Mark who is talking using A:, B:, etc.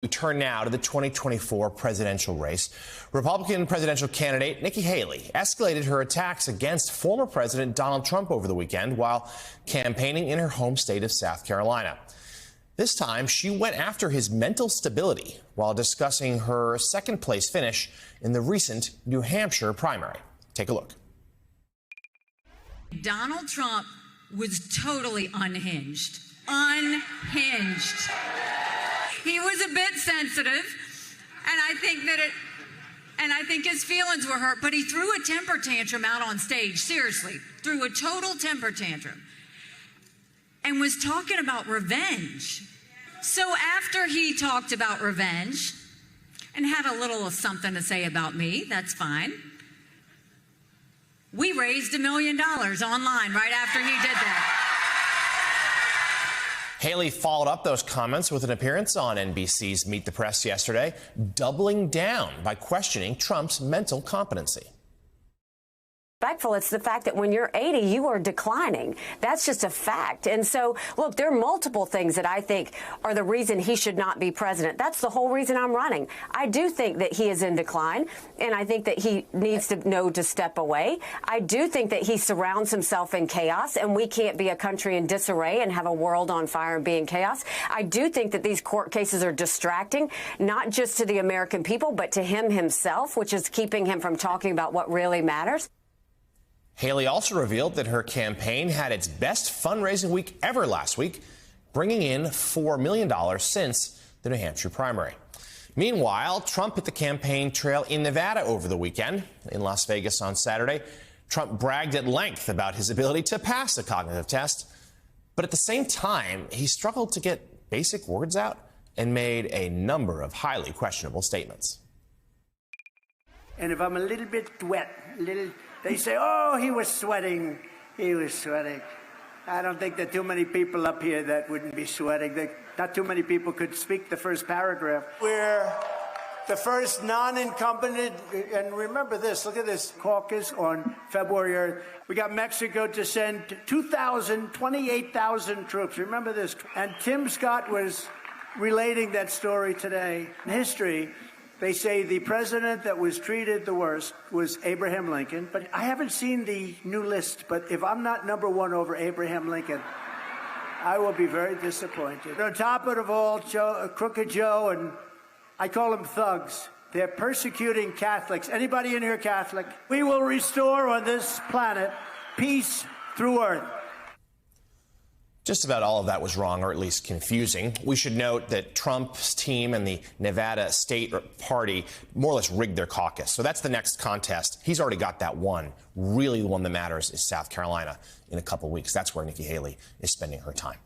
A: We turn now to the 2024 presidential race. Republican presidential candidate Nikki Haley escalated her attacks against former President Donald Trump over the weekend while campaigning in her home state of South Carolina. This time, she went after his mental stability while discussing her second-place finish in the recent New Hampshire primary. Take a look.
B: Donald Trump was totally unhinged. Unhinged. He was a bit sensitive, and I think his feelings were hurt, but he threw a temper tantrum out on stage, seriously, threw a total temper tantrum, and was talking about revenge. So after he talked about revenge and had a little something to say about me, that's fine, we raised $1 million online right after he did that.
A: Haley followed up those comments with an appearance on NBC's Meet the Press yesterday, doubling down by questioning Trump's mental competency.
C: It's the fact that when you're 80, you are declining. That's just a fact. And so, look, there are multiple things that I think are the reason he should not be president. That's the whole reason I'm running. I do think that he is in decline, and I think that he needs to know to step away. I do think that he surrounds himself in chaos, and we can't be a country in disarray and have a world on fire and be in chaos. I do think that these court cases are distracting, not just to the American people, but to him himself, which is keeping him from talking about what really matters.
A: Haley also revealed that her campaign had its best fundraising week ever last week, bringing in $4 million since the New Hampshire primary. Meanwhile, Trump hit the campaign trail in Nevada over the weekend. In Las Vegas on Saturday, Trump bragged at length about his ability to pass a cognitive test. But at the same time, he struggled to get basic words out and made a number of highly questionable statements.
D: And if I'm a little bit wet, they say, oh, he was sweating. He was sweating. I don't think there are too many people up here that wouldn't be sweating. Not too many people could speak the first paragraph. We're the first non-incumbent, and remember this, look at this caucus on February 8th. We got Mexico to send 28,000 troops. Remember this. And Tim Scott was relating that story today. In history, they say the president that was treated the worst was Abraham Lincoln, but I haven't seen the new list. But if I'm not number one over Abraham Lincoln, I will be very disappointed. On top of it all, Crooked Joe, and I call them thugs. They're persecuting Catholics. Anybody in here Catholic? We will restore on this planet peace through earth.
A: Just about all of that was wrong, or at least confusing. We should note that Trump's team and the Nevada State Party more or less rigged their caucus. So that's the next contest. He's already got that one. Really, the one that matters is South Carolina in a couple weeks. That's where Nikki Haley is spending her time.